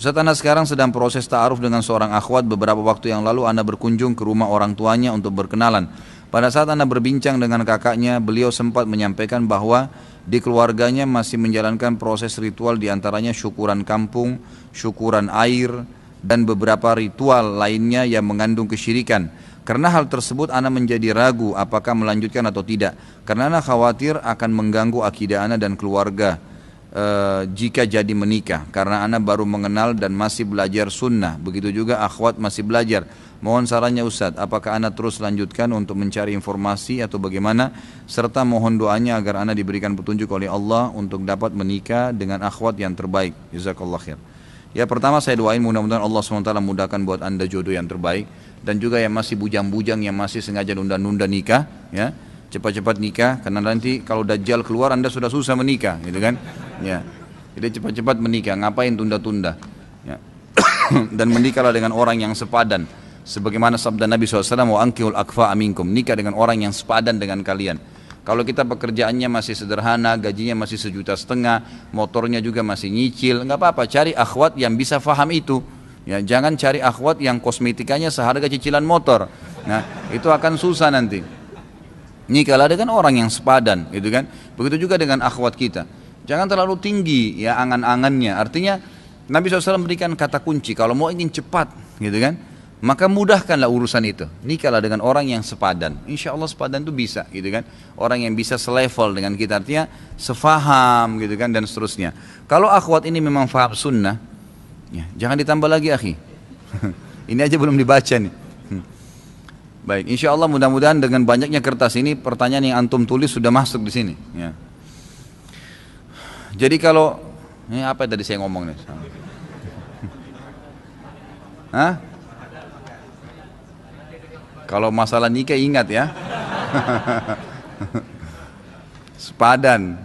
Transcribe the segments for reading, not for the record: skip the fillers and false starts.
Ustaz, Ana sekarang sedang proses ta'aruf dengan seorang akhwat. Beberapa waktu yang lalu Ana berkunjung ke rumah orang tuanya untuk berkenalan. Pada saat Ana berbincang dengan kakaknya, beliau sempat menyampaikan bahwa di keluarganya masih menjalankan proses ritual, diantaranya syukuran kampung, syukuran air, dan beberapa ritual lainnya yang mengandung kesyirikan. Karena hal tersebut Ana menjadi ragu apakah melanjutkan atau tidak. Karena Ana khawatir akan mengganggu akidah Ana dan keluarga jika jadi menikah, karena Ana baru mengenal dan masih belajar sunnah. Begitu juga akhwat masih belajar. Mohon sarannya Ustadz, apakah Ana terus lanjutkan untuk mencari informasi atau bagaimana, serta mohon doanya agar Ana diberikan petunjuk oleh Allah untuk dapat menikah dengan akhwat yang terbaik. Jazakallah khair. Ya, pertama saya doain mudah-mudahan Allah SWT mudahkan buat Anda jodoh yang terbaik, dan juga yang masih bujang-bujang, yang masih sengaja nunda-nunda nikah, ya, cepat-cepat nikah, karena nanti kalau Dajjal keluar Anda sudah susah menikah, gitu kan? Ya, jadi cepat-cepat menikah, ngapain tunda-tunda? Ya. Dan menikahlah dengan orang yang sepadan, sebagaimana sabda Nabi SAW, wa ankihul akfa aminkum, nikah dengan orang yang sepadan dengan kalian. Kalau kita pekerjaannya masih sederhana, gajinya masih 1,5 juta, motornya juga masih nyicil, nggak apa-apa, cari akhwat yang bisa faham itu. Ya, jangan cari akhwat yang kosmetikanya seharga cicilan motor. Nah, itu akan susah nanti. Nikahlah dengan orang yang sepadan, gitu kan? Begitu juga dengan akhwat kita. Jangan terlalu tinggi ya angan-angannya. Artinya Nabi SAW memberikan kata kunci, kalau mau ingin cepat, gitu kan? Maka mudahkanlah urusan itu. Nikahlah dengan orang yang sepadan. Insya Allah sepadan itu bisa, gitu kan? Orang yang bisa selevel dengan kita, artinya sefaham, gitu kan? Dan seterusnya. Kalau akhwat ini memang faham sunnah, ya, jangan ditambah lagi akhi. Ini aja belum dibaca nih. Baik, insya Allah mudah-mudahan dengan banyaknya kertas ini pertanyaan yang antum tulis sudah masuk di sini. Ya. Jadi kalau ini apa tadi saya ngomong nih? Hah? Kalau masalah nikah ingat ya. Sepadan.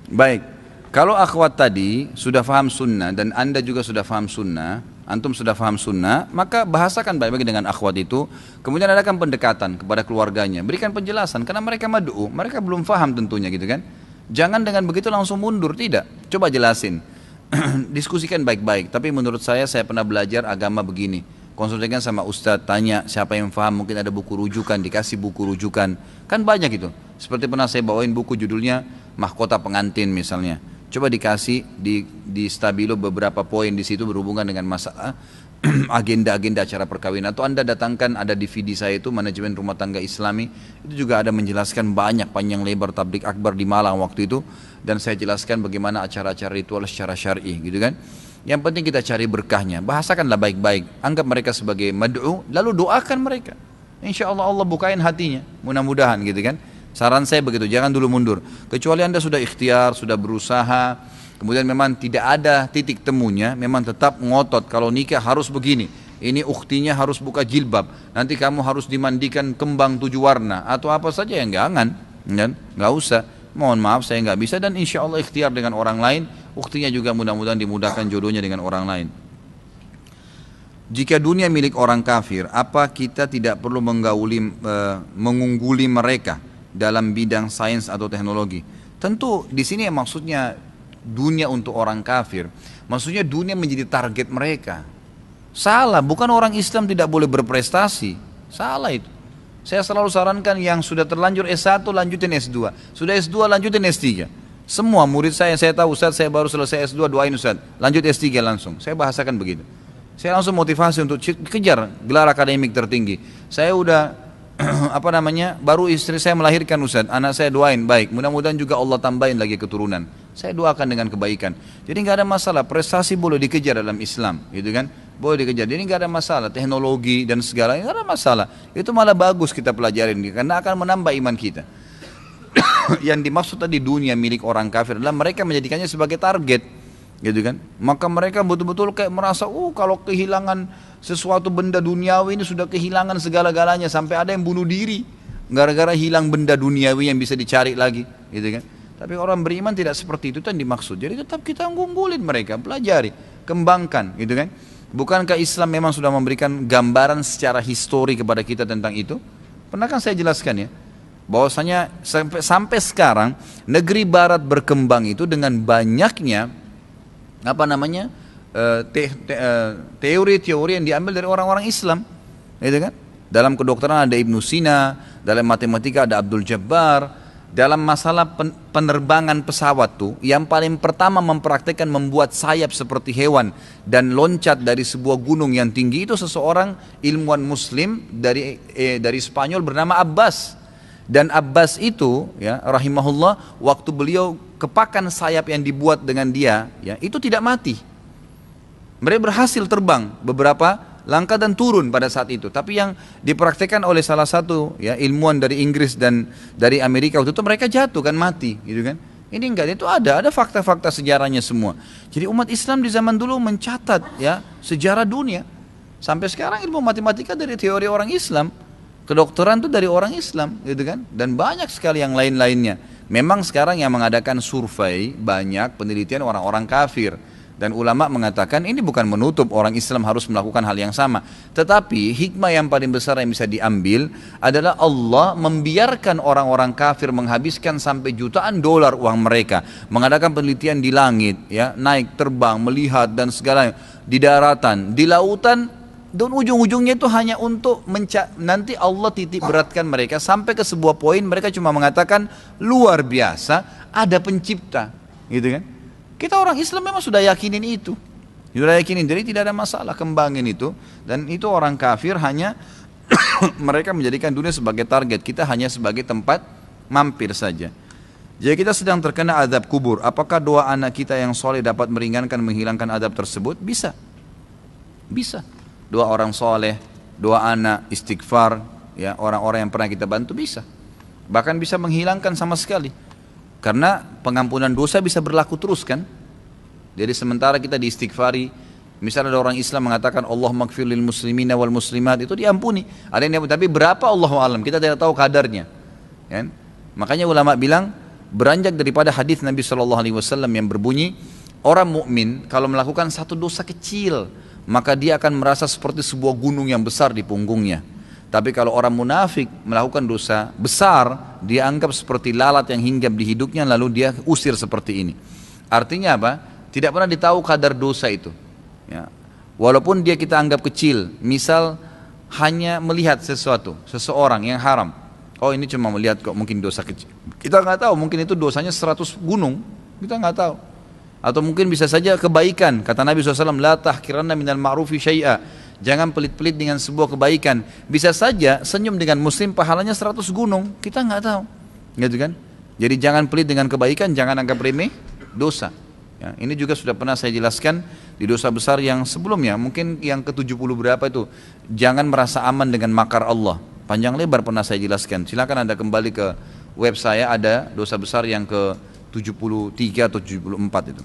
Baik, kalau akhwat tadi sudah faham sunnah dan Anda juga sudah faham sunnah, antum sudah faham sunnah, maka bahasakan baik-baik dengan akhwat itu. Kemudian adakan pendekatan kepada keluarganya, berikan penjelasan, karena mereka mad'u, mereka belum faham tentunya, gitu kan. Jangan dengan begitu langsung mundur, tidak. Coba jelasin, diskusikan baik-baik. Tapi menurut saya pernah belajar agama begini. Konsultasikan sama ustadz, tanya siapa yang faham, mungkin ada buku rujukan, dikasih buku rujukan. Kan banyak itu. Seperti pernah saya bawain buku judulnya Mahkota Pengantin misalnya. Coba dikasih di Stabilo beberapa poin di situ berhubungan dengan masalah agenda-agenda acara perkawinan. Atau Anda datangkan, ada DVD saya itu Manajemen Rumah Tangga Islami, itu juga ada menjelaskan banyak panjang lebar tablik akbar di Malang waktu itu, dan saya jelaskan bagaimana acara-acara ritual secara syar'i, gitu kan. Yang penting kita cari berkahnya, bahasakanlah baik-baik, anggap mereka sebagai mad'u, lalu doakan mereka. Insya Allah Allah bukain hatinya, mudah-mudahan, gitu kan. Saran saya begitu, jangan dulu mundur. Kecuali Anda sudah ikhtiar, sudah berusaha, kemudian memang tidak ada titik temunya, memang tetap ngotot kalau nikah harus begini. Ini ukhtinya harus buka jilbab, nanti kamu harus dimandikan kembang 7 warna atau apa saja, yang jangan, kan? Nggak usah. Mohon maaf saya nggak bisa, dan insya Allah ikhtiar dengan orang lain, ukhtinya juga mudah-mudahan dimudahkan jodohnya dengan orang lain. Jika dunia milik orang kafir, apa kita tidak perlu mengungguli mereka dalam bidang sains atau teknologi? Tentu di sini maksudnya dunia untuk orang kafir, maksudnya dunia menjadi target mereka. Salah, bukan orang Islam tidak boleh berprestasi, salah itu. Saya selalu sarankan yang sudah terlanjur S1 lanjutin S2, sudah S2 lanjutin S3. Semua murid saya tahu, Ustaz saya baru selesai S2, doain Ustaz, lanjut S3 langsung. Saya bahasakan begitu. Saya langsung motivasi untuk kejar gelar akademik tertinggi. Saya udah baru istri saya melahirkan Ustaz, anak saya doain baik, mudah-mudahan juga Allah tambahin lagi keturunan. Saya doakan dengan kebaikan. Jadi nggak ada masalah, prestasi boleh dikejar dalam Islam, gitu kan? Boleh dikejar. Jadi nggak ada masalah, teknologi dan segalanya nggak ada masalah. Itu malah bagus kita pelajarin, karena akan menambah iman kita. Yang dimaksud tadi dunia milik orang kafir adalah mereka menjadikannya sebagai target, gitu kan? Maka mereka betul-betul kayak merasa, kalau kehilangan sesuatu benda duniawi ini sudah kehilangan segala-galanya, sampai ada yang bunuh diri gara-gara hilang benda duniawi yang bisa dicari lagi, gitu kan? Tapi orang beriman tidak seperti itu yang dimaksud. Jadi tetap kita ngunggulin mereka, pelajari, kembangkan, gitu kan? Bukankah Islam memang sudah memberikan gambaran secara histori kepada kita tentang itu? Pernah kan saya jelaskan ya, bahwasanya sampai sekarang negeri barat berkembang itu dengan banyaknya teori-teori yang diambil dari orang-orang Islam, gitu kan? Dalam kedokteran ada Ibnu Sina, dalam matematika ada Abdul Jabbar. Dalam masalah penerbangan pesawat tuh, yang paling pertama mempraktekkan membuat sayap seperti hewan dan loncat dari sebuah gunung yang tinggi itu seseorang ilmuwan Muslim dari Spanyol bernama Abbas. Dan Abbas itu, ya, rahimahullah, waktu beliau kepakan sayap yang dibuat dengan dia, ya, itu tidak mati. Mereka berhasil terbang beberapa langkah dan turun pada saat itu. Tapi yang dipraktekkan oleh salah satu, ya, ilmuwan dari Inggris dan dari Amerika waktu itu, mereka jatuh kan, mati, gitu kan. Ini enggak, itu ada fakta-fakta sejarahnya semua. Jadi umat Islam di zaman dulu mencatat, ya, sejarah dunia. Sampai sekarang ilmu matematika dari teori orang Islam, kedokteran itu dari orang Islam, gitu kan. Dan banyak sekali yang lain-lainnya. Memang sekarang yang mengadakan survei banyak penelitian orang-orang kafir. Dan ulama mengatakan ini bukan menutup orang Islam harus melakukan hal yang sama. Tetapi hikmah yang paling besar yang bisa diambil adalah Allah membiarkan orang-orang kafir menghabiskan sampai jutaan dolar uang mereka. Mengadakan penelitian di langit, ya, naik, terbang, melihat dan segalanya. Di daratan, di lautan. Dan ujung-ujungnya itu hanya untuk nanti Allah titik beratkan mereka sampai ke sebuah poin mereka cuma mengatakan luar biasa ada pencipta, gitu kan. Kita orang Islam memang sudah yakinin itu. Sudah yakinin, jadi tidak ada masalah kembangin itu. Dan itu orang kafir hanya mereka menjadikan dunia sebagai target. Kita hanya sebagai tempat mampir saja. Jadi kita sedang terkena azab kubur. Apakah doa anak kita yang soleh dapat meringankan, menghilangkan azab tersebut? Bisa. Bisa. Doa orang soleh, doa anak, istighfar, ya, orang-orang yang pernah kita bantu bisa. Bahkan bisa menghilangkan sama sekali. Karena pengampunan dosa bisa berlaku terus kan. Jadi sementara kita diistighfari, misalnya ada orang Islam mengatakan Allahumma gfir lil muslimina wal muslimat, itu diampuni. Ada yang diampuni, tapi berapa Allahu alam, kita tidak tahu kadarnya, kan? Makanya ulama bilang beranjak daripada hadis Nabi SAW yang berbunyi, orang mukmin kalau melakukan satu dosa kecil maka dia akan merasa seperti sebuah gunung yang besar di punggungnya. Tapi kalau orang munafik melakukan dosa besar, dia anggap seperti lalat yang hinggap di hidungnya lalu dia usir seperti ini. Artinya apa? Tidak pernah ditahu kadar dosa itu, ya. Walaupun dia kita anggap kecil, misal hanya melihat seseorang yang haram. Oh, ini cuma melihat kok, mungkin dosa kecil. Kita nggak tahu, mungkin itu dosanya 100 gunung, kita nggak tahu. Atau mungkin bisa saja kebaikan. Kata Nabi SAW, la tahkiranna minal ma'rufi syai'a. Jangan pelit-pelit dengan sebuah kebaikan. Bisa saja senyum dengan muslim pahalanya 100 gunung. Kita nggak tahu, gitu kan? Jadi jangan pelit dengan kebaikan, jangan anggap remeh dosa. Ya, ini juga sudah pernah saya jelaskan di dosa besar yang sebelumnya. Mungkin yang ke-70 berapa itu. Jangan merasa aman dengan makar Allah. Panjang lebar pernah saya jelaskan. Silakan Anda kembali ke web saya, ada dosa besar yang ke-73 atau 74 itu.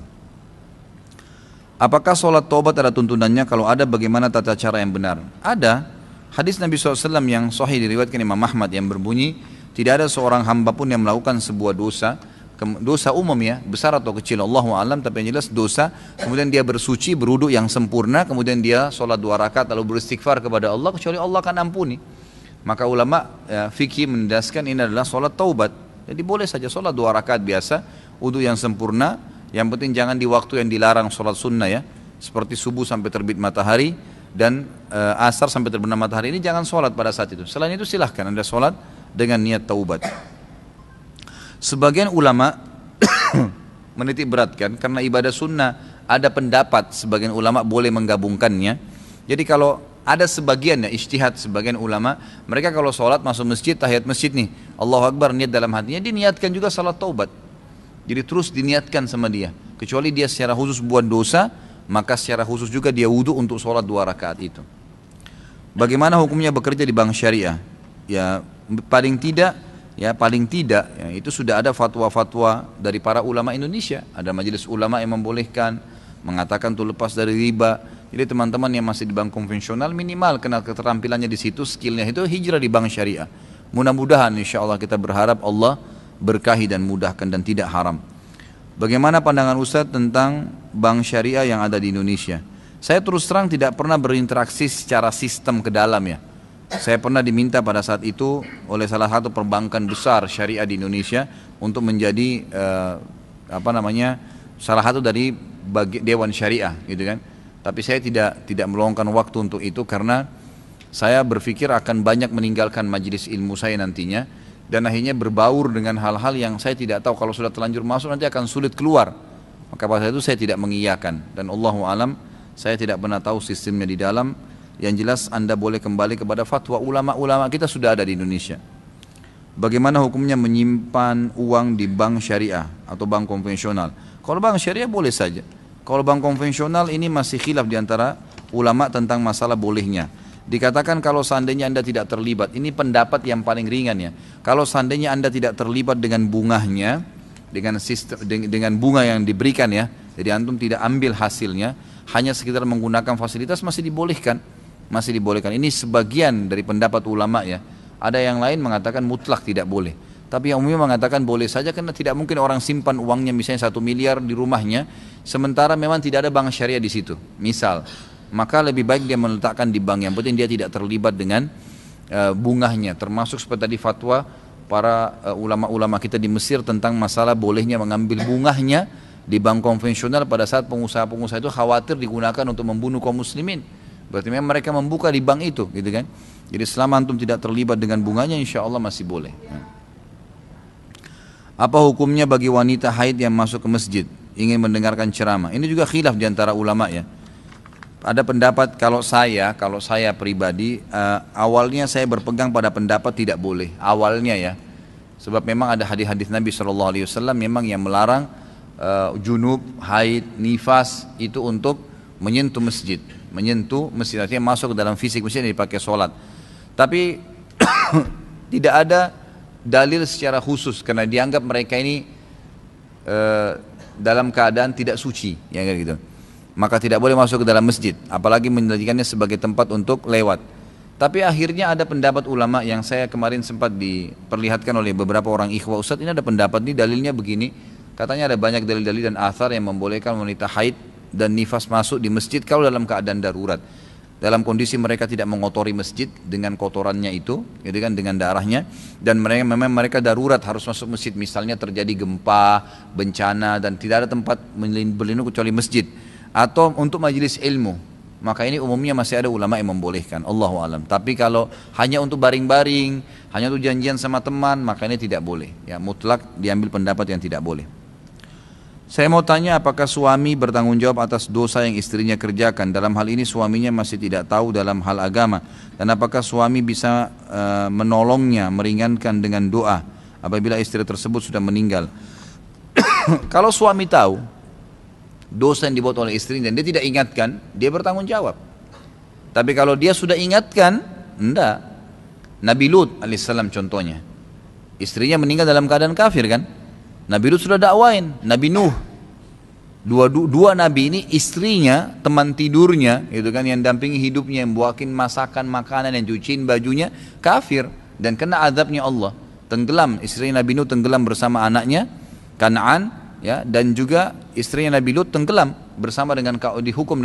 Apakah sholat taubat ada tuntunannya? Kalau ada, bagaimana tata cara yang benar? Ada. Hadis Nabi SAW yang sahih diriwayatkan Imam Ahmad yang berbunyi, tidak ada seorang hamba pun yang melakukan sebuah dosa umum, ya, besar atau kecil, Allahu a'lam, tapi yang jelas dosa, kemudian dia bersuci, berwudu yang sempurna, kemudian dia sholat 2 rakaat lalu beristighfar kepada Allah, kecuali Allah akan ampuni. Maka ulama, ya, fikih mendaskan ini adalah sholat taubat. Jadi boleh saja sholat 2 rakaat biasa, wudu yang sempurna. Yang penting jangan di waktu yang dilarang sholat sunnah, ya, seperti subuh sampai terbit matahari dan asar sampai terbenam matahari, ini jangan sholat pada saat itu. Selain itu silahkan Anda sholat dengan niat taubat. Sebagian ulama menitik beratkan karena ibadah sunnah ada pendapat sebagian ulama boleh menggabungkannya. Jadi kalau ada sebagian, ya, ijtihad sebagian ulama, mereka kalau sholat masuk masjid, tahiyat masjid nih, Allahu Akbar, niat dalam hatinya, diniatkan juga sholat taubat. Jadi terus diniatkan sama dia. Kecuali dia secara khusus buat dosa, maka secara khusus juga dia wudu untuk sholat 2 rakaat itu. Bagaimana hukumnya bekerja di bank syariah? Ya paling tidak, ya itu sudah ada fatwa-fatwa dari para ulama Indonesia. Ada majelis ulama yang membolehkan, mengatakan itu lepas dari riba. Jadi teman-teman yang masih di bank konvensional minimal kenal keterampilannya di situ, skillnya itu hijrah di bank syariah. Mudah-mudahan insya Allah kita berharap Allah berkahi dan mudahkan dan tidak haram. Bagaimana pandangan Ustadz tentang bank syariah yang ada di Indonesia? Saya terus terang tidak pernah berinteraksi secara sistem ke dalam, ya. Saya pernah diminta pada saat itu oleh salah satu perbankan besar syariah di Indonesia untuk menjadi salah satu dari dewan syariah, gitu kan. Tapi saya tidak meluangkan waktu untuk itu karena saya berpikir akan banyak meninggalkan majelis ilmu saya nantinya dan akhirnya berbaur dengan hal-hal yang saya tidak tahu, kalau sudah terlanjur masuk nanti akan sulit keluar. Maka pada itu saya tidak mengiyakan, dan Allahu alam saya tidak pernah tahu sistemnya di dalam. Yang jelas Anda boleh kembali kepada fatwa ulama-ulama kita sudah ada di Indonesia. Bagaimana hukumnya menyimpan uang di bank syariah atau bank konvensional? Kalau bank syariah boleh saja. Kalau bank konvensional ini masih khilaf di antara ulama tentang masalah bolehnya. Dikatakan kalau seandainya Anda tidak terlibat, ini pendapat yang paling ringan ya. Kalau seandainya Anda tidak terlibat dengan bunganya, dengan sistem, dengan bunga yang diberikan ya, jadi antum tidak ambil hasilnya, hanya sekitar menggunakan fasilitas, masih dibolehkan. Masih dibolehkan. Ini sebagian dari pendapat ulama ya. Ada yang lain mengatakan mutlak tidak boleh. Tapi yang umumnya mengatakan boleh saja, karena tidak mungkin orang simpan uangnya misalnya 1 miliar di rumahnya, sementara memang tidak ada bank syariah di situ. Misal, maka lebih baik dia meletakkan di bank, yang penting dia tidak terlibat dengan bunganya. Termasuk seperti tadi fatwa para ulama-ulama kita di Mesir tentang masalah bolehnya mengambil bunganya di bank konvensional pada saat pengusaha-pengusaha itu khawatir digunakan untuk membunuh kaum muslimin. Berarti memang mereka membuka di bank itu, gitu kan? Jadi selama antum tidak terlibat dengan bunganya, insya Allah masih boleh. Apa hukumnya bagi wanita haid yang masuk ke masjid ingin mendengarkan ceramah? Ini juga khilaf di antara ulama ya. Ada pendapat, kalau saya pribadi awalnya saya berpegang pada pendapat tidak boleh awalnya ya. Sebab memang ada hadis-hadis Nabi SAW memang yang melarang junub, haid, nifas itu untuk menyentuh masjid. Menyentuh masjid artinya masuk ke dalam fisik masjid yang dipakai sholat. Tapi tidak ada dalil secara khusus karena dianggap mereka ini dalam keadaan tidak suci, ya gitu. Maka tidak boleh masuk ke dalam masjid, apalagi menjadikannya sebagai tempat untuk lewat. Tapi akhirnya ada pendapat ulama yang saya kemarin sempat diperlihatkan oleh beberapa orang ikhwah, Ustaz ini ada pendapat ini dalilnya begini. Katanya ada banyak dalil-dalil dan athar yang membolehkan wanita haid dan nifas masuk di masjid kalau dalam keadaan darurat. Dalam kondisi mereka tidak mengotori masjid dengan kotorannya itu, gitu kan, dengan darahnya, dan mereka darurat harus masuk masjid, misalnya terjadi gempa, bencana, dan tidak ada tempat berlindung kecuali masjid, atau untuk majelis ilmu, maka ini umumnya masih ada ulama yang membolehkan. Allahu alam. Tapi kalau hanya untuk baring-baring, hanya untuk janjian sama teman, maka ini tidak boleh. Ya, mutlak diambil pendapat yang tidak boleh. Saya mau tanya, apakah suami bertanggung jawab atas dosa yang istrinya kerjakan? Dalam hal ini suaminya masih tidak tahu dalam hal agama. Dan apakah suami bisa menolongnya, meringankan dengan doa apabila istri tersebut sudah meninggal? Kalau suami tahu dosa yang dibuat oleh istri dan dia tidak ingatkan, dia bertanggung jawab. Tapi kalau dia sudah ingatkan, enggak. Nabi Lut alaihissalam contohnya, istrinya meninggal dalam keadaan kafir kan? Nabi Lut sudah dakwain, Nabi Nuh, dua nabi ini istrinya, teman tidurnya, itu kan, yang dampingi hidupnya, yang buatin masakan, makanan, yang cuciin bajunya, kafir dan kena azabnya Allah. Tenggelam, istri Nabi Nuh tenggelam bersama anaknya Kan'an, ya, dan juga istrinya Nabi Lut tenggelam bersama dengan dihukum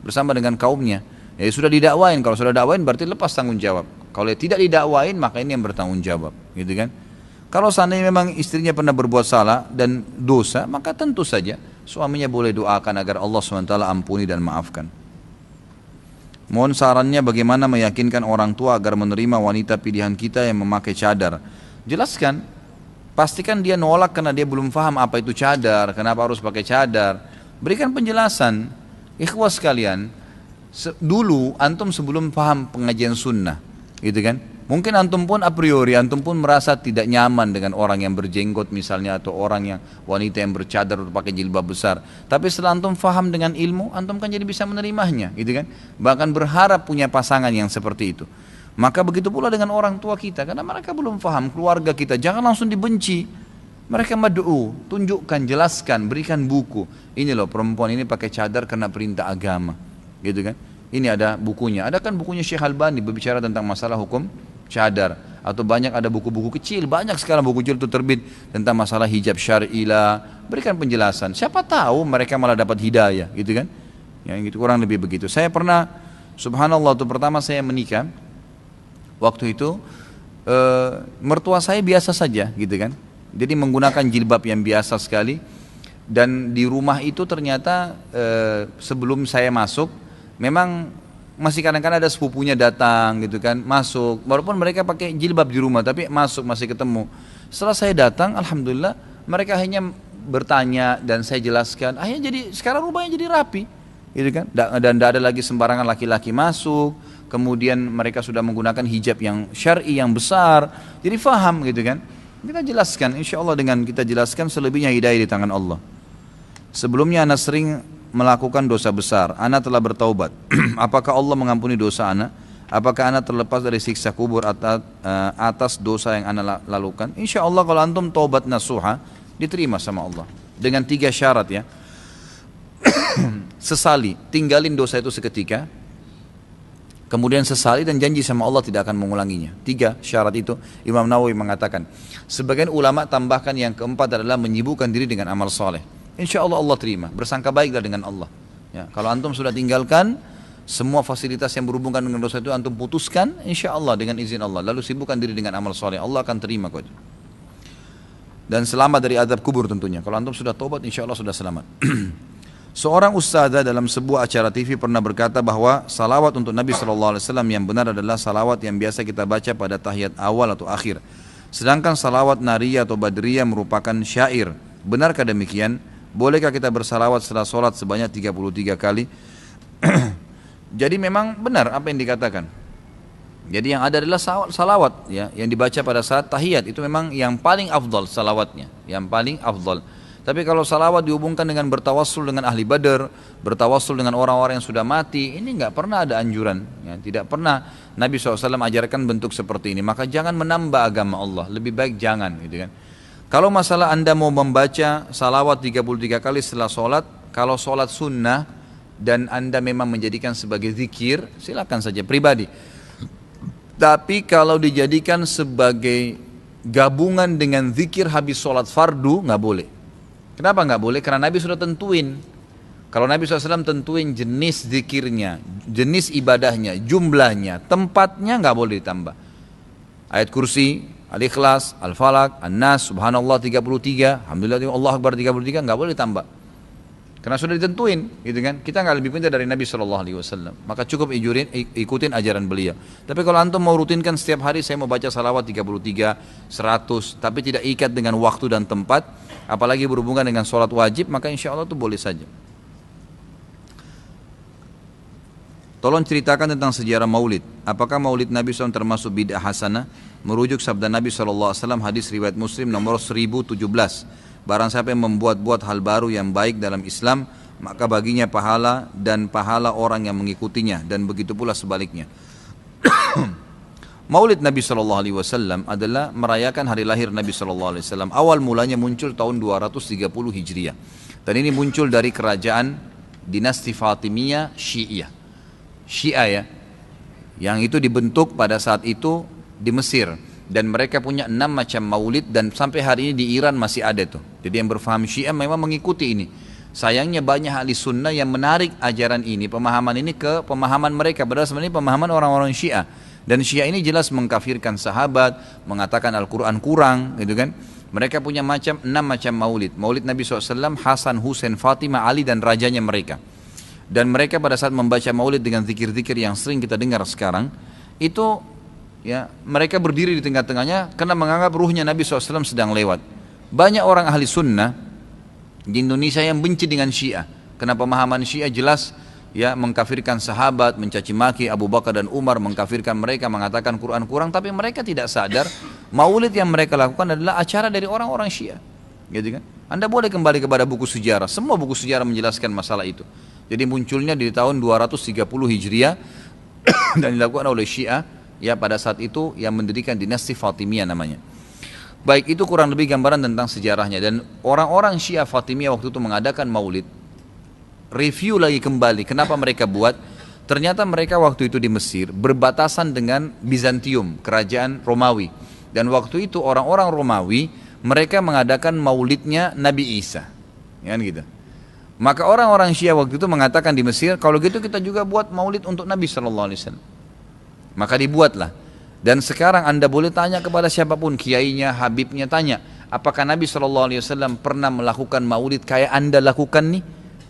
bersama dengan kaumnya. Ya sudah didakwain, kalau sudah dakwain berarti lepas tanggung jawab. Kalau tidak didakwain maka ini yang bertanggung jawab, gitu kan? Kalau seandainya memang istrinya pernah berbuat salah dan dosa, maka tentu saja suaminya boleh doakan agar Allah SWT ampuni dan maafkan. Mohon sarannya bagaimana meyakinkan orang tua agar menerima wanita pilihan kita yang memakai cadar. Jelaskan, pastikan dia nolak karena dia belum paham apa itu cadar, kenapa harus pakai cadar. Berikan penjelasan. Ikhwas sekalian, dulu antum sebelum paham pengajian sunnah, gitu kan? Mungkin antum pun a priori, antum pun merasa tidak nyaman dengan orang yang berjenggot misalnya, atau orang yang wanita yang bercadar atau pakai jilbab besar. Tapi setelah antum faham dengan ilmu, antum kan jadi bisa menerimanya, gitu kan? Bahkan berharap punya pasangan yang seperti itu. Maka begitu pula dengan orang tua kita, karena mereka belum faham, keluarga kita, jangan langsung dibenci. Mereka mad'u, tunjukkan, jelaskan, berikan buku. Ini loh, perempuan ini pakai cadar karena perintah agama, gitu kan? Ini ada bukunya, ada kan bukunya Syekh Albani berbicara tentang masalah hukum cadar, atau banyak ada buku-buku kecil, banyak sekarang buku kecil itu terbit tentang masalah hijab syar'ilah. Berikan penjelasan, siapa tahu mereka malah dapat hidayah, gitu kan? Yang gitu, kurang lebih begitu. Saya pernah, subhanallah, waktu pertama saya menikah, waktu itu mertua saya biasa saja, gitu kan? Jadi menggunakan jilbab yang biasa sekali, dan di rumah itu ternyata sebelum saya masuk memang masih kadang-kadang ada sepupunya datang gitu kan, masuk, walaupun mereka pakai jilbab di rumah, tapi masuk masih ketemu. Setelah saya datang, alhamdulillah mereka hanya bertanya dan saya jelaskan, akhirnya jadi sekarang rumahnya jadi rapi, gitu kan? Dan tidak ada lagi sembarangan laki-laki masuk. Kemudian mereka sudah menggunakan hijab yang syar'i yang besar, jadi faham gitu kan? Kita jelaskan, insya Allah dengan kita jelaskan selebihnya hidayah di tangan Allah. Sebelumnya anak sering melakukan dosa besar, anak telah bertaubat. Apakah Allah mengampuni dosa anak? Apakah anak terlepas dari siksa kubur atas dosa yang anak lakukan? Insya Allah kalau antum taubat nasuha, diterima sama Allah. Dengan 3 syarat ya. Sesali, tinggalin dosa itu seketika. Kemudian sesali dan janji sama Allah tidak akan mengulanginya. 3 syarat itu Imam Nawawi mengatakan. Sebagian ulama tambahkan yang keempat adalah menyibukkan diri dengan amal soleh. Insya Allah Allah terima. Bersangka baiklah dengan Allah. Ya, kalau antum sudah tinggalkan semua fasilitas yang berhubungan dengan dosa itu antum putuskan, insya Allah dengan izin Allah. Lalu sibukkan diri dengan amal soleh, Allah akan terima kok. Dan selamat dari azab kubur tentunya. Kalau antum sudah taubat, insya Allah sudah selamat. Seorang ustazah dalam sebuah acara TV pernah berkata bahwa salawat untuk Nabi SAW yang benar adalah salawat yang biasa kita baca pada tahiyat awal atau akhir. Sedangkan salawat nariyah atau badriyah merupakan syair. Benarkah demikian? Bolehkah kita bersalawat setelah sholat sebanyak 33 kali? Jadi memang benar apa yang dikatakan. Jadi yang ada adalah salawat ya, yang dibaca pada saat tahiyat itu memang yang paling afdal salawatnya, yang paling afdal. Tapi kalau salawat dihubungkan dengan bertawassul dengan ahli badar, bertawassul dengan orang-orang yang sudah mati, ini nggak pernah ada anjuran. Ya, tidak pernah Nabi SAW ajarkan bentuk seperti ini. Maka jangan menambah agama Allah, lebih baik jangan gitu kan. Kalau masalah anda mau membaca salawat 33 kali setelah sholat, kalau sholat sunnah dan anda memang menjadikan sebagai zikir, silakan saja pribadi. Tapi kalau dijadikan sebagai gabungan dengan zikir habis sholat fardu, nggak boleh. Kenapa nggak boleh? Karena Nabi sudah tentuin. Kalau Nabi SAW tentuin jenis zikirnya, jenis ibadahnya, jumlahnya, tempatnya nggak boleh ditambah. Ayat kursi, Al-Ikhlas, Al-Falaq, An-Nas, Subhanallah 33, Alhamdulillah, Allah Akbar 33, nggak boleh ditambah. Karena sudah ditentuin, gitu kan? Kita nggak lebih pintar dari Nabi SAW. Maka cukup ikutin ajaran beliau. Tapi kalau antum mau rutinkan setiap hari saya mau baca salawat 33, 100, tapi tidak ikat dengan waktu dan tempat, apalagi berhubungan dengan sholat wajib, maka insya Allah itu boleh saja. Tolong ceritakan tentang sejarah maulid. Apakah maulid Nabi SAW termasuk bid'ah hasanah? Merujuk sabda Nabi SAW hadis riwayat Muslim nomor 1017. Barang siapa yang membuat-buat hal baru yang baik dalam Islam, maka baginya pahala dan pahala orang yang mengikutinya, dan begitu pula sebaliknya. Maulid Nabi SAW adalah merayakan hari lahir Nabi SAW. Awal mulanya muncul tahun 230 Hijriah. Dan ini muncul dari kerajaan dinasti Fatimiyah Syiah. Syiah ya, yang itu dibentuk pada saat itu di Mesir. Dan mereka punya 6 macam maulid dan sampai hari ini di Iran masih ada tuh. Jadi yang berfaham Syiah memang mengikuti ini. Sayangnya banyak ahli sunnah yang menarik ajaran ini, pemahaman ini ke pemahaman mereka. Padahal sebenarnya pemahaman orang-orang Syiah. Dan Syiah ini jelas mengkafirkan sahabat, mengatakan Al-Quran kurang, gitu kan. Mereka punya 6 macam maulid. Maulid Nabi SAW, Hasan, Husain, Fatimah, Ali dan rajanya mereka. Dan mereka pada saat membaca maulid dengan zikir-zikir yang sering kita dengar sekarang, itu ya, mereka berdiri di tengah-tengahnya karena menganggap ruhnya Nabi SAW sedang lewat. Banyak orang ahli sunnah di Indonesia yang benci dengan Syiah. Karena pemahaman Syiah jelas ya, mengkafirkan sahabat, mencaci maki Abu Bakar dan Umar, mengkafirkan mereka, mengatakan Quran kurang. Tapi mereka tidak sadar maulid yang mereka lakukan adalah acara dari orang-orang Syiah, gitu kan? Anda boleh kembali kepada buku sejarah, semua buku sejarah menjelaskan masalah itu. Jadi munculnya di tahun 230 Hijriah dan dilakukan oleh Syiah ya, pada saat itu yang mendirikan dinasti Fatimiyah namanya. Baik, itu kurang lebih gambaran tentang sejarahnya. Dan orang-orang Syiah Fatimiyah waktu itu mengadakan maulid. Review lagi kembali kenapa mereka buat. Ternyata mereka waktu itu di Mesir berbatasan dengan Bizantium, kerajaan Romawi. Dan waktu itu orang-orang Romawi mereka mengadakan maulidnya Nabi Isa, kan gitu. Maka orang-orang Syiah waktu itu mengatakan di Mesir, kalau gitu kita juga buat maulid untuk Nabi SAW. Maka dibuatlah. Dan sekarang anda boleh tanya kepada siapapun, kiainya, habibnya, tanya, apakah Nabi SAW pernah melakukan maulid kayak anda lakukan nih?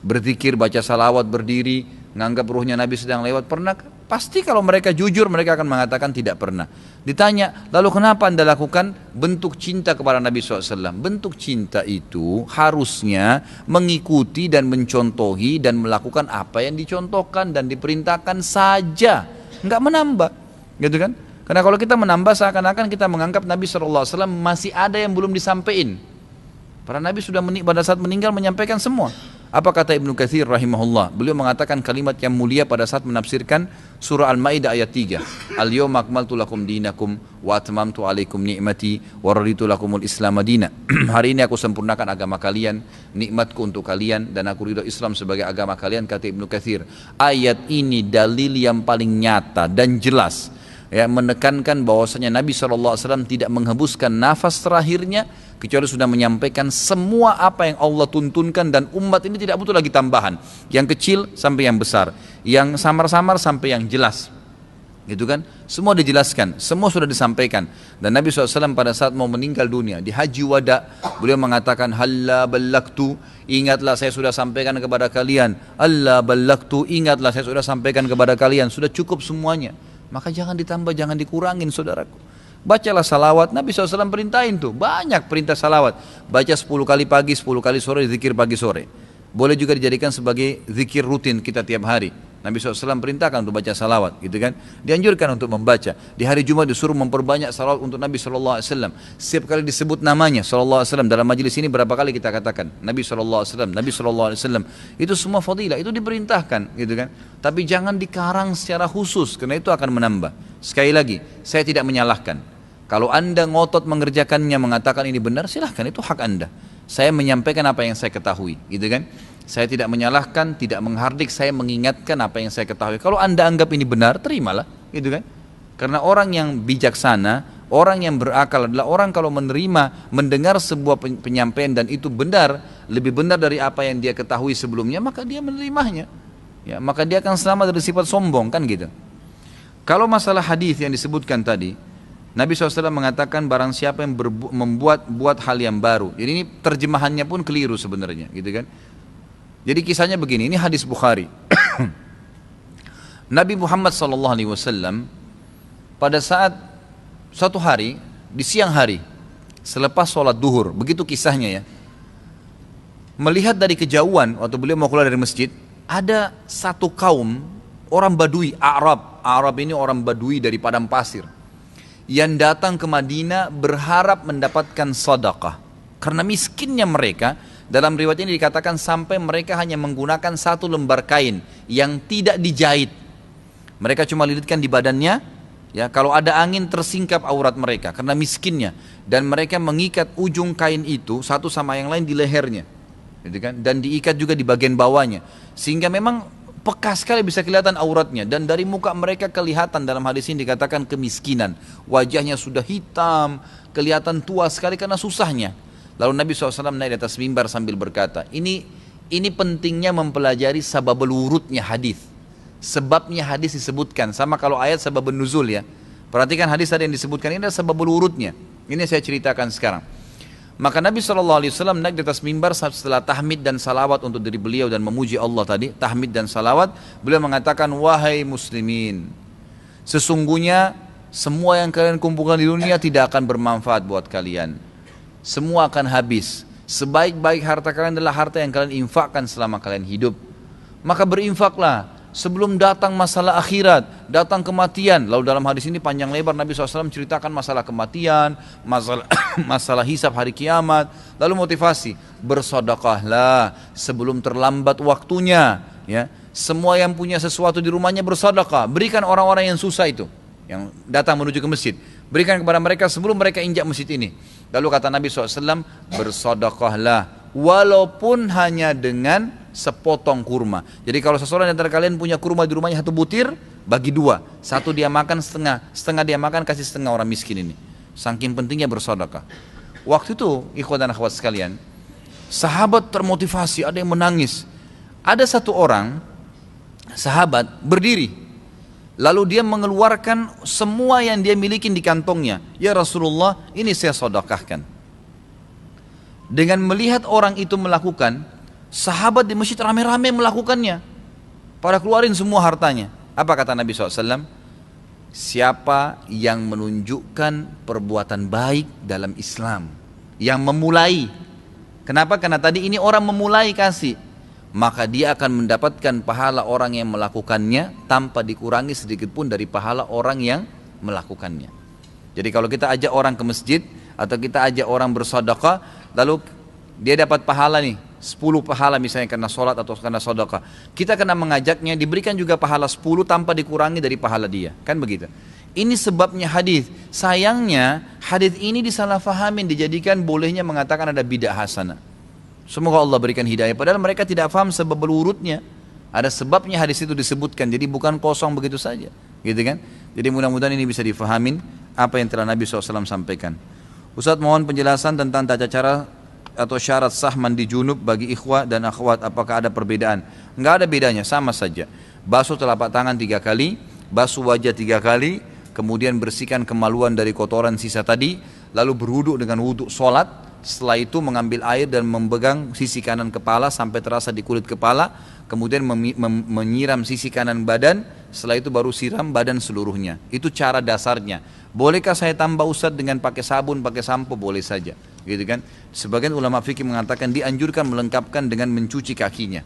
Berzikir, baca salawat, berdiri, nganggap ruhnya Nabi sedang lewat, pernah? Pasti kalau mereka jujur mereka akan mengatakan tidak pernah. Ditanya, lalu kenapa anda lakukan? Bentuk cinta kepada Nabi SAW. Bentuk cinta itu harusnya mengikuti dan mencontohi dan melakukan apa yang dicontohkan dan diperintahkan saja, nggak menambah, gitu kan? Karena kalau kita menambah seakan-akan kita menganggap Nabi SAW masih ada yang belum disampaikan. Para Nabi sudah pada saat meninggal menyampaikan semua. Apa kata Ibnu Katsir rahimahullah? Beliau mengatakan kalimat yang mulia pada saat menafsirkan surah Al-Maidah ayat 3. Al-yawma akmaltu lakum dinakum wa atmamtu alaikum ni'mati wa raditu lakumul Islam madina. Hari ini aku sempurnakan agama kalian, nikmatku untuk kalian, dan aku ridho Islam sebagai agama kalian, kata Ibnu Katsir. Ayat ini dalil yang paling nyata dan jelas, ya, menekankan bahwasanya Nabi SAW tidak menghembuskan nafas terakhirnya kecuali sudah menyampaikan semua apa yang Allah tuntunkan, dan umat ini tidak butuh lagi tambahan, yang kecil sampai yang besar, yang samar-samar sampai yang jelas, gitu kan? Semua dijelaskan, semua sudah disampaikan. Dan Nabi SAW pada saat mau meninggal dunia di Haji Wada, beliau mengatakan halla ballagtu, ingatlah saya sudah sampaikan kepada kalian. Alla ballagtu, ingatlah saya sudah sampaikan kepada kalian. Sudah cukup semuanya, maka jangan ditambah, jangan dikurangin, saudaraku. Bacalah salawat, Nabi SAW perintahin tuh, banyak perintah salawat. Baca 10 kali pagi, 10 kali sore, zikir pagi sore. Boleh juga dijadikan sebagai zikir rutin kita tiap hari. Nabi SAW perintahkan untuk baca salawat, gitu kan? Dianjurkan untuk membaca. Di hari Jumat disuruh memperbanyak salawat untuk Nabi SAW. Setiap kali disebut namanya SAW, dalam majelis ini berapa kali kita katakan Nabi SAW, Nabi SAW. Itu semua fadilah, itu diperintahkan, gitu kan? Tapi jangan dikarang secara khusus, karena itu akan menambah. Sekali lagi, saya tidak menyalahkan. Kalau anda ngotot mengerjakannya, mengatakan ini benar, silahkan, itu hak anda. Saya menyampaikan apa yang saya ketahui, gitu kan? Saya tidak menyalahkan, tidak menghardik, saya mengingatkan apa yang saya ketahui. Kalau anda anggap ini benar, terimalah, gitu kan? Karena orang yang bijaksana, orang yang berakal adalah orang kalau menerima, mendengar sebuah penyampaian dan itu benar, lebih benar dari apa yang dia ketahui sebelumnya, maka dia menerimanya. Ya, maka dia akan selamat dari sifat sombong, kan gitu. Kalau masalah hadis yang disebutkan tadi, Nabi SAW mengatakan barang siapa yang membuat hal yang baru. Jadi ini terjemahannya pun keliru sebenarnya, gitu kan? Jadi kisahnya begini, ini hadis Bukhari. Nabi Muhammad SAW pada saat suatu hari di siang hari selepas sholat duhur, begitu kisahnya ya, melihat dari kejauhan waktu beliau mau keluar dari masjid, ada satu kaum orang Badui, Arab ini orang Badui dari padang pasir, yang datang ke Madinah berharap mendapatkan sedekah. Karena miskinnya mereka, dalam riwayat ini dikatakan sampai mereka hanya menggunakan satu lembar kain yang tidak dijahit. Mereka cuma lilitkan di badannya, ya, kalau ada angin tersingkap aurat mereka karena miskinnya, dan mereka mengikat ujung kain itu satu sama yang lain di lehernya, gitu kan? Dan diikat juga di bagian bawahnya, sehingga memang peka sekali bisa kelihatan auratnya, dan dari muka mereka kelihatan, dalam hadis ini dikatakan kemiskinan, wajahnya sudah hitam, kelihatan tua sekali karena susahnya. Lalu Nabi SAW naik di atas mimbar sambil berkata, ini pentingnya mempelajari sababul wurudnya hadis. Sebabnya hadis disebutkan, sama kalau ayat sababun nuzul ya. Perhatikan hadis tadi yang disebutkan, ini adalah sababul wurudnya. Ini saya ceritakan sekarang. Maka Nabi SAW naik di atas mimbar setelah tahmid dan salawat untuk diri beliau dan memuji Allah tadi, tahmid dan salawat, beliau mengatakan, wahai muslimin, sesungguhnya semua yang kalian kumpulkan di dunia tidak akan bermanfaat buat kalian. Semua akan habis. Sebaik-baik harta kalian adalah harta yang kalian infakkan selama kalian hidup. Maka berinfaklah sebelum datang masalah akhirat, datang kematian. Lalu dalam hadis ini panjang lebar Nabi SAW ceritakan masalah kematian, masalah hisab hari kiamat. Lalu motivasi, bersedekahlah sebelum terlambat waktunya. Ya, semua yang punya sesuatu di rumahnya bersedekah, berikan orang-orang yang susah itu, yang datang menuju ke masjid, berikan kepada mereka sebelum mereka injak masjid ini. Lalu kata Nabi SAW, bersedekahlah walaupun hanya dengan sepotong kurma. Jadi kalau seseorang antara kalian punya kurma di rumahnya satu butir, bagi dua, satu dia makan setengah dia makan, kasih setengah orang miskin ini. Saking pentingnya bersedekah. Waktu itu ikhwan dan akhwat sekalian, sahabat termotivasi, ada yang menangis. Ada satu orang sahabat berdiri, lalu dia mengeluarkan semua yang dia miliki di kantongnya. Ya Rasulullah, ini saya sedekahkan. Dengan melihat orang itu melakukan, sahabat di masjid rame-rame melakukannya. Pada keluarin semua hartanya. Apa kata Nabi SAW? Siapa yang menunjukkan perbuatan baik dalam Islam, yang memulai. Kenapa? Karena tadi ini orang memulai kasih, maka dia akan mendapatkan pahala orang yang melakukannya tanpa dikurangi sedikit pun dari pahala orang yang melakukannya. Jadi kalau kita ajak orang ke masjid atau kita ajak orang bersedekah, lalu dia dapat pahala nih 10 pahala misalnya karena sholat atau karena sedekah, kita kena mengajaknya, diberikan juga pahala 10 tanpa dikurangi dari pahala dia, kan begitu. Ini sebabnya hadis. Sayangnya hadis ini disalahfahamin, dijadikan bolehnya mengatakan ada bid'ah hasanah. Semoga Allah berikan hidayah. Padahal mereka tidak faham sebab berurutnya. Ada sebabnya hadis itu disebutkan. Jadi bukan kosong begitu saja, gitu kan? Jadi mudah-mudahan ini bisa difahamin apa yang telah Nabi SAW sampaikan. Ustaz mohon penjelasan tentang tata cara atau syarat sah mandi junub bagi ikhwah dan akhwat. Apakah ada perbedaan? Enggak ada bedanya, sama saja. Basuh telapak tangan 3 kali, basuh wajah 3 kali, kemudian bersihkan kemaluan dari kotoran sisa tadi, lalu berwudu dengan wudu sholat. Setelah itu mengambil air dan memegang sisi kanan kepala sampai terasa di kulit kepala, kemudian menyiram sisi kanan badan, setelah itu baru siram badan seluruhnya. Itu cara dasarnya. Bolehkah saya tambah Ustaz dengan pakai sabun, pakai sampo? Boleh saja, gitu kan. Sebagian ulama fikih mengatakan dianjurkan melengkapkan dengan mencuci kakinya.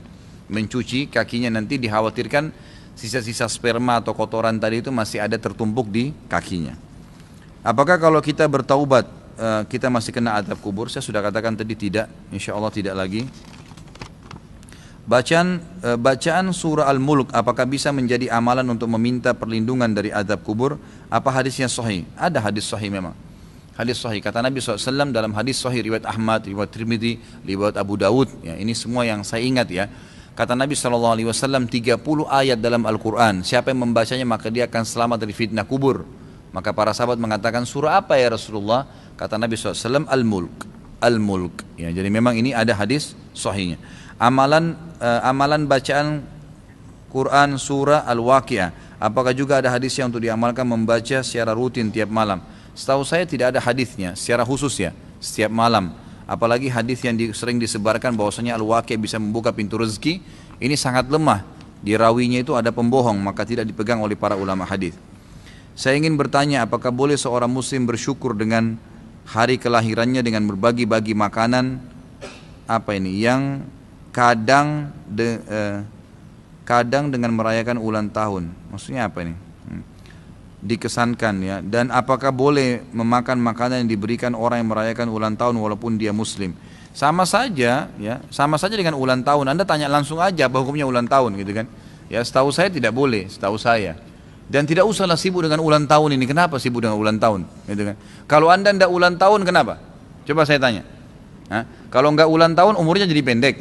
Mencuci kakinya, nanti dikhawatirkan sisa-sisa sperma atau kotoran tadi itu masih ada tertumpuk di kakinya. Apakah kalau kita bertaubat kita masih kena azab kubur? Saya sudah katakan tadi tidak, insya Allah tidak lagi. Bacaan surah Al-Mulk apakah bisa menjadi amalan untuk meminta perlindungan dari azab kubur? Apa hadisnya sahih? Ada hadis sahih memang. Hadis sahih, kata Nabi SAW dalam hadis sahih riwayat Ahmad, riwayat Tirmidzi, riwayat Abu Dawud, ya, ini semua yang saya ingat ya. Kata Nabi SAW 30 ayat dalam Al-Quran, siapa yang membacanya maka dia akan selamat dari fitnah kubur. Maka para sahabat mengatakan, surah apa ya Rasulullah? Kata Nabi SAW, Al-Mulk. Al-Mulk, ya, jadi memang ini ada hadis sahihnya. Amalan bacaan Quran surah Al-Waqi'ah, apakah juga ada hadisnya untuk diamalkan membaca secara rutin tiap malam? Setahu saya tidak ada hadisnya secara khusus ya, setiap malam. Apalagi hadis yang sering disebarkan bahwasanya Al-Waqi'ah bisa membuka pintu rezeki, ini sangat lemah. Di rawinya itu ada pembohong, maka tidak dipegang oleh para ulama hadis. Saya ingin bertanya, apakah boleh seorang muslim bersyukur dengan hari kelahirannya dengan berbagi-bagi makanan yang kadang dengan merayakan ulang tahun? Maksudnya apa ini? Dikesankan ya. Dan apakah boleh memakan makanan yang diberikan orang yang merayakan ulang tahun walaupun dia muslim? Sama saja ya, sama saja dengan ulang tahun. Anda tanya langsung aja apa hukumnya ulang tahun, gitu kan? Ya, setahu saya tidak boleh, setahu saya. Dan tidak usahlah sibuk dengan ulang tahun ini. Kenapa sibuk dengan ulang tahun? Gitu kan? Kalau Anda tidak ulang tahun, kenapa? Coba saya tanya. Kalau enggak ulang tahun, umurnya jadi pendek.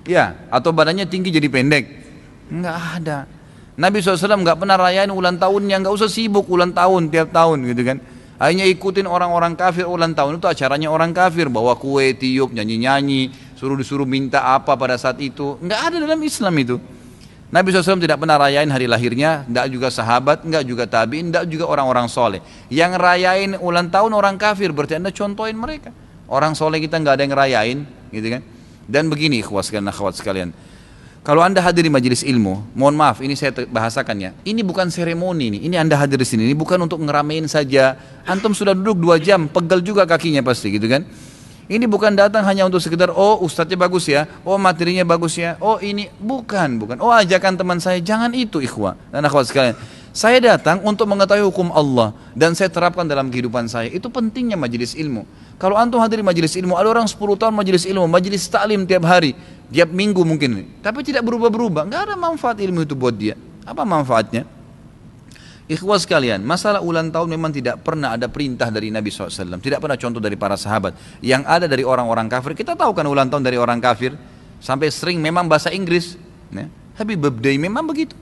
Ya, atau badannya tinggi jadi pendek? Enggak ada. Nabi SAW enggak pernah rayain ulang tahunnya, enggak usah sibuk ulang tahun tiap tahun, gitu kan? Hanya ikutin orang-orang kafir ulang tahun, itu acaranya orang kafir, bawa kue, tiup, nyanyi-nyanyi, disuruh minta apa pada saat itu. Enggak ada dalam Islam itu. Nabi SAW tidak pernah rayain hari lahirnya, enggak juga sahabat, enggak juga tabi'in, enggak juga orang-orang soleh. Yang rayain ulang tahun orang kafir, berarti Anda contohin mereka. Orang soleh kita enggak ada yang rayain, gitu kan? Dan begini ikhwas dan akhwat sekalian, kalau Anda hadir di majelis ilmu, mohon maaf ini saya bahasakan ya, ini bukan seremoni nih, ini Anda hadir di sini, ini bukan untuk ngeramein saja. Antum sudah duduk 2 jam, pegel juga kakinya pasti, gitu kan? Ini bukan datang hanya untuk sekedar, oh ustadznya bagus ya, oh materinya bagus ya, oh ini, bukan, oh ajakan teman saya, jangan itu ikhwah dan akhwat sekalian. Saya datang untuk mengetahui hukum Allah dan saya terapkan dalam kehidupan saya. Itu pentingnya majelis ilmu. Kalau antum hadir di majelis ilmu, ada orang 10 tahun majelis ilmu, majelis taklim tiap hari, tiap minggu mungkin, tapi tidak berubah-berubah, nggak ada manfaat ilmu itu buat dia. Apa manfaatnya? Ikhwah sekalian, masalah ulang tahun memang tidak pernah ada perintah dari Nabi SAW, tidak pernah contoh dari para sahabat. Yang ada dari orang-orang kafir, kita tahu kan ulang tahun dari orang kafir, sampai sering memang bahasa Inggris, ya. Happy birthday memang begitu,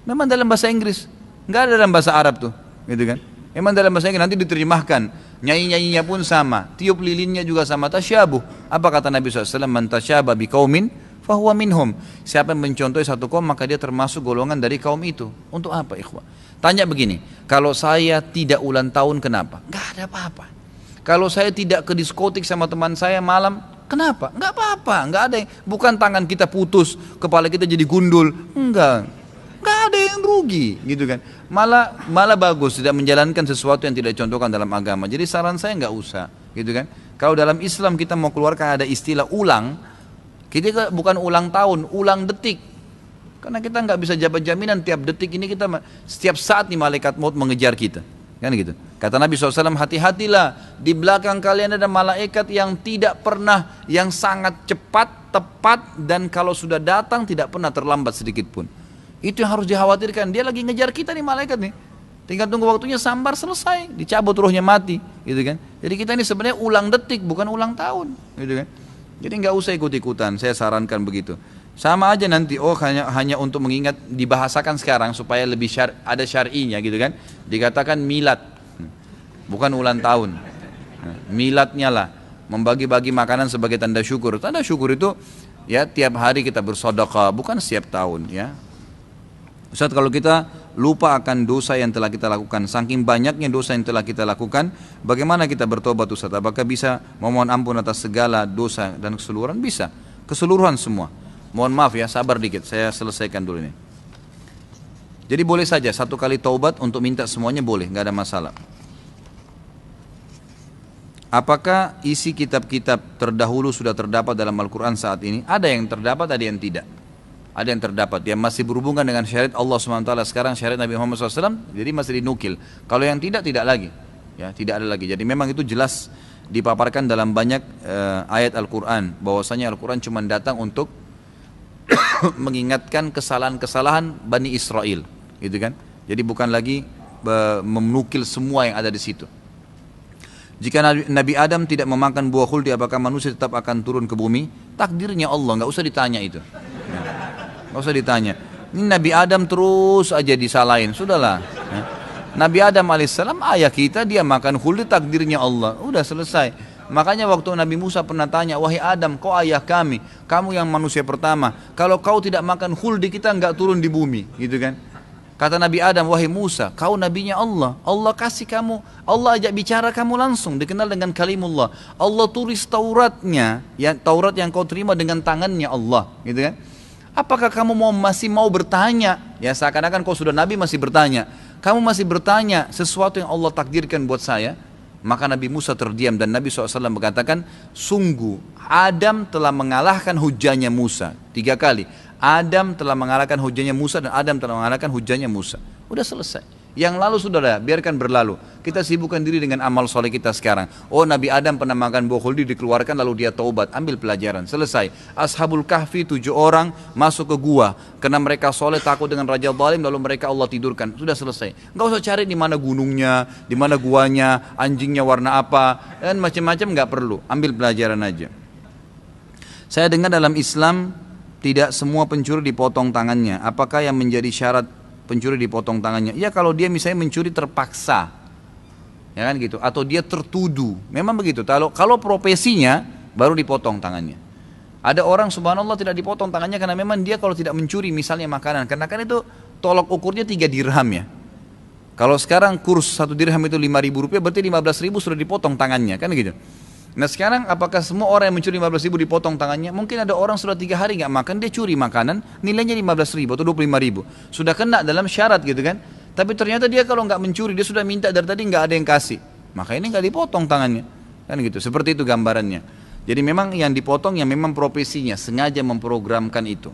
memang dalam bahasa Inggris, nggak ada dalam bahasa Arab tuh, gitu kan? Memang dalam bahasa Inggris nanti diterjemahkan, nyanyi-nyanyinya pun sama, tiup lilinnya juga sama, tasyabuh. Apa kata Nabi SAW? Man tasyaba biqaumin fahuwa minhum. Siapa yang mencontohi satu kaum maka dia termasuk golongan dari kaum itu. Untuk apa ikhwah? Tanya begini, kalau saya tidak ulang tahun kenapa? Gak ada apa-apa. Kalau saya tidak ke diskotik sama teman saya malam, Kenapa? Enggak apa-apa, enggak ada yang, bukan tangan kita putus, kepala kita jadi gundul, enggak ada yang rugi, gitu kan. Malah bagus tidak menjalankan sesuatu yang tidak dicontohkan dalam agama. Jadi saran saya enggak usah, gitu kan. Kalau dalam Islam kita mau keluarkan ada istilah ulang, kita bukan ulang tahun, ulang detik. Karena kita nggak bisa jabat jaminan tiap detik ini kita setiap saat nih malaikat maut mengejar kita, kan gitu. Kata Nabi SAW, hati-hatilah di belakang kalian ada malaikat yang tidak pernah, yang sangat cepat, tepat, dan kalau sudah datang tidak pernah terlambat sedikit pun. Itu yang harus dikhawatirkan. Dia lagi ngejar kita nih malaikat nih. Tinggal tunggu waktunya sambar selesai, dicabut ruhnya mati, gitu kan. Jadi kita ini sebenarnya ulang detik bukan ulang tahun, gitu kan. Jadi nggak usah ikut-ikutan. Saya sarankan begitu. Sama aja nanti, hanya untuk mengingat, dibahasakan sekarang supaya lebih ada syar'inya gitu kan. Dikatakan milad, bukan ulang tahun. Miladnya lah, membagi-bagi makanan sebagai tanda syukur. Tanda syukur itu ya tiap hari kita bersedekah, bukan setiap tahun ya. Ustaz, kalau kita lupa akan dosa yang telah kita lakukan, saking banyaknya dosa yang telah kita lakukan, bagaimana kita bertobat Ustaz? Apakah bisa memohon ampun atas segala dosa dan keseluruhan? Bisa, keseluruhan semua. Mohon maaf ya, sabar dikit, saya selesaikan dulu ini. Jadi boleh saja satu kali taubat untuk minta semuanya boleh, nggak ada masalah. Apakah isi kitab-kitab terdahulu sudah terdapat dalam Al-Quran saat ini? Ada yang terdapat, ada yang tidak. Ada yang terdapat, yang masih berhubungan dengan syariat Allah SWT sekarang, syariat Nabi Muhammad SAW, jadi masih dinukil. Kalau yang tidak lagi, ya tidak ada lagi. Jadi memang itu jelas dipaparkan dalam banyak ayat Al-Quran, bahwasanya Al-Quran cuma datang untuk mengingatkan kesalahan-kesalahan Bani Israel, gitu kan? Jadi bukan lagi menukil semua yang ada di situ. Jika Nabi Adam tidak memakan buah khuldi, apakah manusia tetap akan turun ke bumi? Takdirnya Allah, nggak usah ditanya itu. Nggak usah ditanya. Ini Nabi Adam terus aja disalahin, sudahlah. Nabi Adam alaihissalam ayah kita, dia makan khuldi, takdirnya Allah, udah selesai. Makanya waktu Nabi Musa pernah tanya, wahai Adam, kau ayah kami, kamu yang manusia pertama, kalau kau tidak makan khuldi kita nggak turun di bumi, gitu kan? Kata Nabi Adam, wahai Musa, kau nabinya Allah, Allah kasih kamu, Allah ajak bicara kamu langsung, dikenal dengan kalimullah. Allah tulis Tauratnya, ya Taurat yang kau terima dengan tangannya Allah, gitu kan? Apakah kamu masih mau bertanya? Ya seakan-akan kau sudah Nabi masih bertanya. Kamu masih bertanya sesuatu yang Allah takdirkan buat saya? Maka Nabi Musa terdiam dan Nabi SAW berkatakan, sungguh Adam telah mengalahkan hujahnya Musa 3 kali. Adam telah mengalahkan hujahnya Musa dan Adam telah mengalahkan hujahnya Musa. Udah selesai. Yang lalu sudah, biarkan berlalu. Kita sibukkan diri dengan amal soleh kita sekarang. Oh, Nabi Adam pernah makan buah khuldi, dikeluarkan lalu dia taubat. Ambil pelajaran, selesai. Ashabul Kahfi 7 orang masuk ke gua karena mereka soleh, takut dengan raja zalim, lalu mereka Allah tidurkan. Sudah selesai. Enggak usah cari di mana gunungnya, di mana guanya, anjingnya warna apa, dan macam-macam enggak perlu. Ambil pelajaran aja. Saya dengar dalam Islam tidak semua pencuri dipotong tangannya. Apakah yang menjadi syarat pencuri dipotong tangannya? Ya kalau dia misalnya mencuri terpaksa, ya kan gitu, atau dia tertuduh, memang begitu. Kalau profesinya baru dipotong tangannya. Ada orang subhanallah tidak dipotong tangannya karena memang dia kalau tidak mencuri misalnya makanan, karena kan itu tolok ukurnya 3 dirham ya. Kalau sekarang kurs 1 dirham itu 5.000 rupiah, berarti 15.000 sudah dipotong tangannya, kan gitu. Nah sekarang apakah semua orang yang mencuri 15.000 dipotong tangannya? Mungkin ada orang sudah 3 hari nggak makan, dia curi makanan, nilainya 15.000 atau 25.000, sudah kena dalam syarat gitu kan. Tapi ternyata dia kalau nggak mencuri, dia sudah minta dari tadi nggak ada yang kasih, maka ini nggak dipotong tangannya, kan gitu. Seperti itu gambarannya. Jadi memang yang dipotong yang memang profesinya, sengaja memprogramkan itu.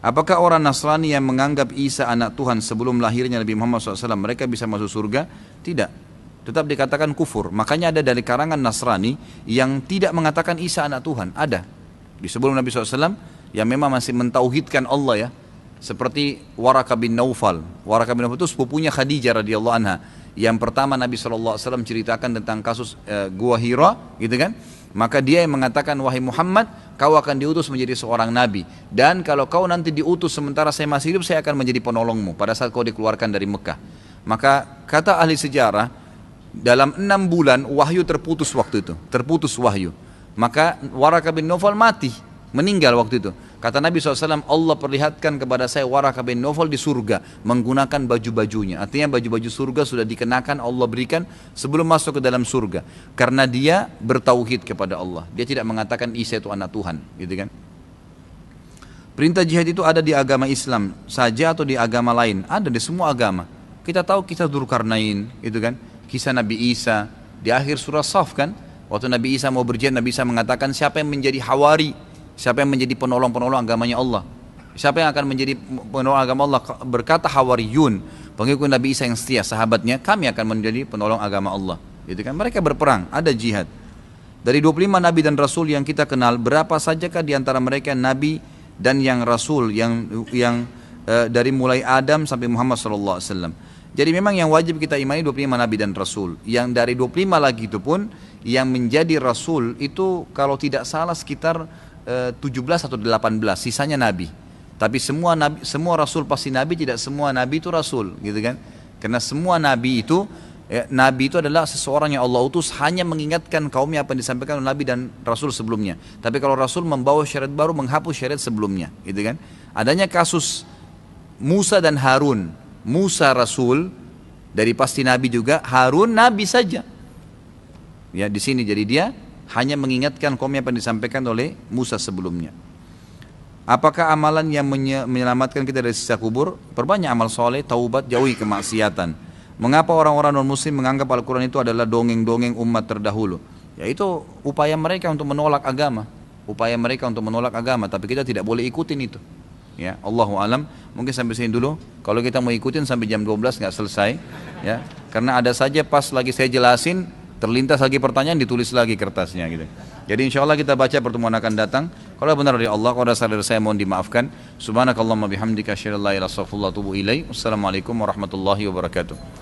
Apakah orang Nasrani yang menganggap Isa anak Tuhan sebelum lahirnya Nabi Muhammad SAW, mereka bisa masuk surga? Tidak. Tetap dikatakan kufur. Makanya ada dari karangan Nasrani yang tidak mengatakan Isa anak Tuhan. Ada di sebelum Nabi SAW yang memang masih mentauhidkan Allah ya. Seperti Waraka bin Naufal. Waraka bin Naufal itu sepupunya Khadijah radhiyallahu anha. Yang pertama Nabi SAW ceritakan tentang kasus Gua Hira, gitu kan. Maka dia yang mengatakan, wahai Muhammad, kau akan diutus menjadi seorang nabi. Dan kalau kau nanti diutus sementara saya masih hidup, saya akan menjadi penolongmu pada saat kau dikeluarkan dari Mekah. Maka kata ahli sejarah, dalam 6 bulan wahyu terputus waktu itu, terputus wahyu. Maka Waraka bin Naufal mati, meninggal waktu itu. Kata Nabi SAW, Allah perlihatkan kepada saya Waraqah bin Nawfal di surga menggunakan baju-bajunya. Artinya baju-baju surga sudah dikenakan, Allah berikan sebelum masuk ke dalam surga. Karena dia bertauhid kepada Allah. Dia tidak mengatakan Isa itu anak Tuhan, gitu kan? Perintah jihad itu ada di agama Islam saja atau di agama lain? Ada di semua agama. Kita tahu kisah Dzulkarnain, gitu kan? Kisah Nabi Isa di akhir surah Shaf kan? Waktu Nabi Isa mau berjihad, Nabi Isa mengatakan siapa yang menjadi hawari, siapa yang menjadi penolong-penolong agamanya Allah, siapa yang akan menjadi penolong agama Allah, berkata hawariyun, pengikut Nabi Isa yang setia, sahabatnya, kami akan menjadi penolong agama Allah, gitu kan? Mereka berperang, ada jihad. Dari 25 Nabi dan Rasul yang kita kenal, berapa sajakah di antara mereka Nabi dan yang Rasul yang dari mulai Adam sampai Muhammad SAW. Jadi memang yang wajib kita imani 25 Nabi dan Rasul. Yang dari 25 lagi itu pun yang menjadi Rasul itu kalau tidak salah sekitar 17 atau 18, sisanya Nabi. Tapi semua Nabi, semua Rasul pasti Nabi, tidak semua Nabi itu Rasul, gitu kan? Karena semua Nabi itu Nabi itu adalah seseorang yang Allah utus hanya mengingatkan kaumnya apa yang disampaikan oleh Nabi dan Rasul sebelumnya. Tapi kalau Rasul membawa syariat baru, menghapus syariat sebelumnya, gitu kan? Adanya kasus Musa dan Harun. Musa Rasul, dari pasti Nabi juga. Harun Nabi saja. Ya, di sini jadi dia hanya mengingatkan kaumnya apa yang disampaikan oleh Musa sebelumnya. Apakah amalan yang menyelamatkan kita dari siksa kubur? Perbanyak amal soleh, taubat, jauhi kemaksiatan. Mengapa orang-orang non-muslim menganggap Al-Quran itu adalah dongeng-dongeng umat terdahulu? Yaitu upaya mereka untuk menolak agama. Upaya mereka untuk menolak agama, tapi kita tidak boleh ikutin itu. Ya, Allahu alam. Mungkin sampai sini dulu. Kalau kita mau ikutin sampai jam 12 nggak selesai. Ya, karena ada saja pas lagi saya jelasin, terlintas lagi pertanyaan, ditulis lagi kertasnya gitu. Jadi insya Allah kita baca pertemuan akan datang. Kalau benar dari Allah, kalau dasar dari saya mohon dimaafkan. Subhanakallahumma bihamdika asyhadu an la ilaha illa anta astaghfiruka wa atubu ilaik. Wassalamualaikum warahmatullahi wabarakatuh.